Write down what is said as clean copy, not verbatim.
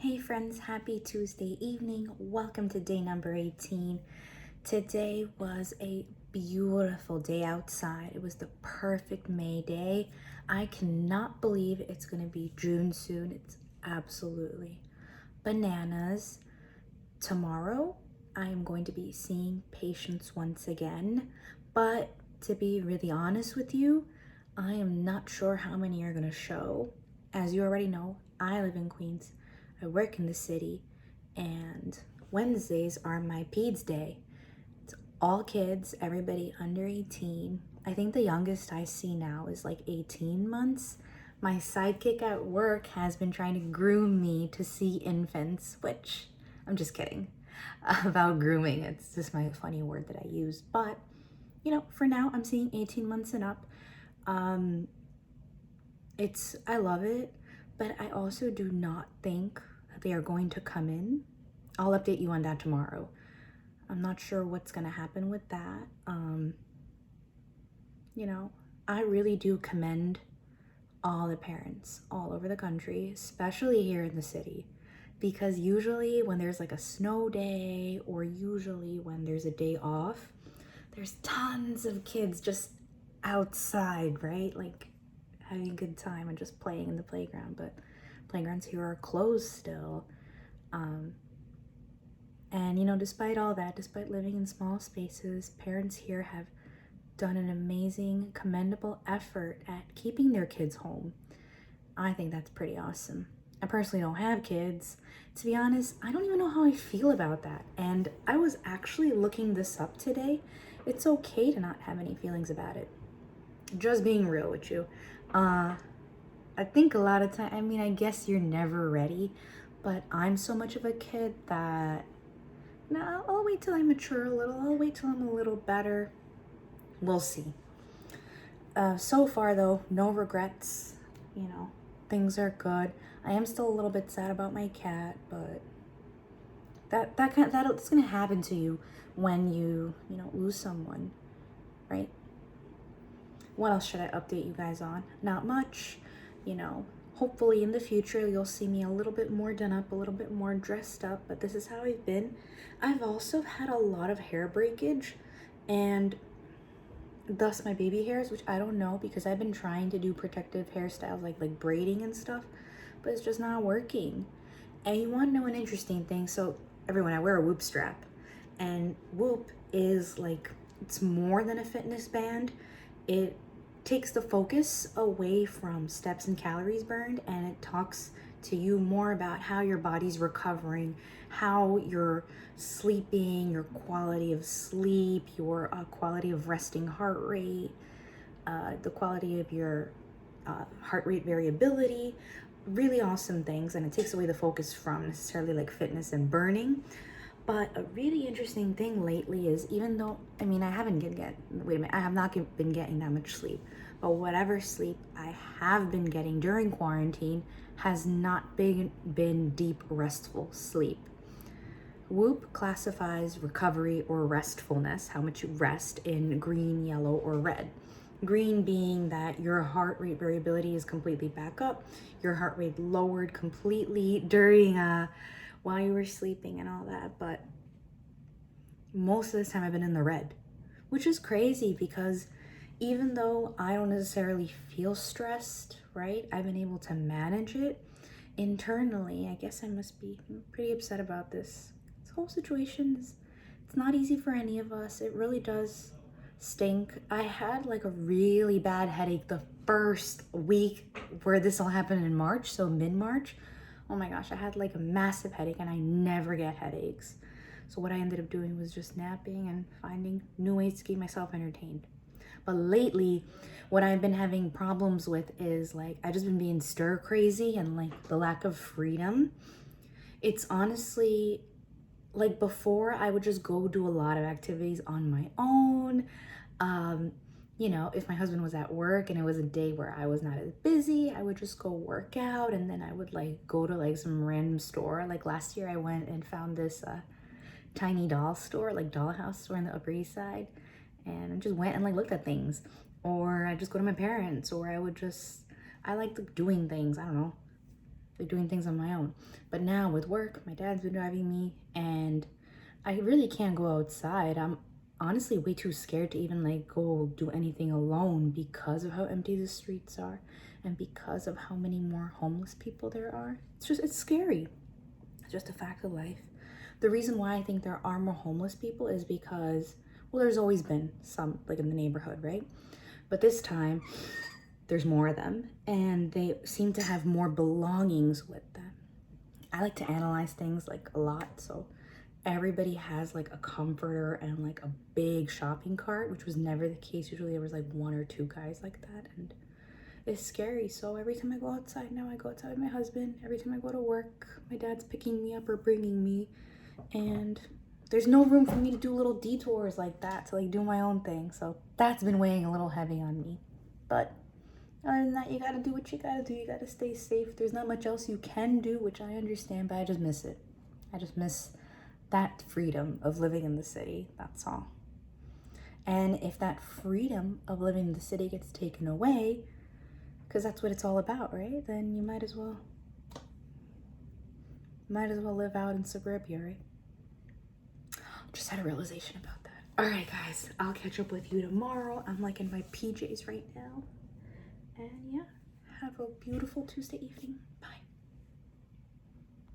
Hey friends, happy Tuesday evening. Welcome to day number 18. Today was a beautiful day outside. It was the perfect May day. I cannot believe it's going to be June soon. It's absolutely bananas. Tomorrow, I am going to be seeing patients once again, but to be really honest with you, I am not sure how many are going to show. As you already know, I live in Queens. I work in the city, and Wednesdays are my peds day. It's all kids, everybody under 18. I think the youngest I see now is like 18 months. My sidekick at work has been trying to groom me to see infants, which I'm just kidding about grooming. It's just my funny word that I use. But, for now, I'm seeing 18 months and up. I love it, but I also do not think that they are going to come in. I'll update you on that tomorrow. I'm not sure what's going to happen with that. I really do commend all the parents all over the country, especially here in the city, because usually when there's like a snow day or usually when there's a day off, there's tons of kids just outside, right? Like having a good time and just playing in the playground, but playgrounds here are closed still. And despite all that, despite living in small spaces, parents here have done an amazing, commendable effort at keeping their kids home. I think that's pretty awesome. I personally don't have kids. To be honest, I don't even know how I feel about that. And I was actually looking this up today. It's okay to not have any feelings about it. Just being real with you. I think a lot of time, I guess you're never ready, but I'm so much of a kid that, no, I'll wait till I mature a little. I'll wait till I'm a little better. We'll see. So far though, no regrets. Things are good. I am still a little bit sad about my cat, but that's gonna happen to you when you lose someone, right? What else should I update you guys on? Not much. Hopefully in the future you'll see me a little bit more done up, a little bit more dressed up, but this is how I've been. I've also had a lot of hair breakage and thus my baby hairs, which I don't know because I've been trying to do protective hairstyles like braiding and stuff, but it's just not working. And you want to know an interesting thing? So everyone, I wear a Whoop strap, and Whoop is it's more than a fitness band. It takes the focus away from steps and calories burned, and it talks to you more about how your body's recovering, how you're sleeping, your quality of sleep, your quality of resting heart rate, the quality of your heart rate variability. Really awesome things, and it takes away the focus from necessarily fitness and burning. But a really interesting thing lately is, even though I have not been getting that much sleep, but whatever sleep I have been getting during quarantine has not been deep restful sleep. Whoop classifies recovery or restfulness, how much you rest, in green, yellow, or red. Green being that your heart rate variability is completely back up, your heart rate lowered completely during while you were sleeping and all that. But most of the time I've been in the red, which is crazy because even though I don't necessarily feel stressed, right, I've been able to manage it internally. I guess I must be pretty upset about this. This whole situation it's not easy for any of us. It really does stink. I had a really bad headache the first week where this all happened in March, so mid-March. Oh my gosh, I had a massive headache, and I never get headaches. So what I ended up doing was just napping and finding new ways to keep myself entertained. But lately, what I've been having problems with is I've just been being stir crazy and the lack of freedom. It's honestly before I would just go do a lot of activities on my own. If my husband was at work and it was a day where I was not as busy, I would just go work out, and then I would go to some random store. Last year I went and found this tiny doll store, dollhouse store in the Upper East Side, and I just went and looked at things. Or I just go to my parents, or I like doing things. I don't know. like doing things on my own. But now with work, my dad's been driving me, and I really can't go outside. I'm honestly way too scared to even like go do anything alone because of how empty the streets are and because of how many more homeless people there are. It's scary. It's just a fact of life. The reason why I think there are more homeless people is because, well, there's always been some like in the neighborhood, right? But this time there's more of them, and they seem to have more belongings with them. I like to analyze things like a lot, so everybody has like a comforter and like a big shopping cart, which was never the case. Usually there was like one or two guys like that, and it's scary. So every time I go outside now, I go outside with my husband. Every time I go to work, my dad's picking me up or bringing me, and there's no room for me to do little detours like that to like do my own thing. So that's been weighing a little heavy on me. But other than that, you gotta do what you gotta do. You gotta stay safe. There's not much else you can do, which I understand, but I just miss it. I just miss that freedom of living in the city. That's all. And if that freedom of living in the city gets taken away, because that's what it's all about, right? Then you might as well live out in suburbia, right? Just had a realization about that. All right, guys, I'll catch up with you tomorrow. I'm like in my PJs right now. And yeah, have a beautiful Tuesday evening. Bye.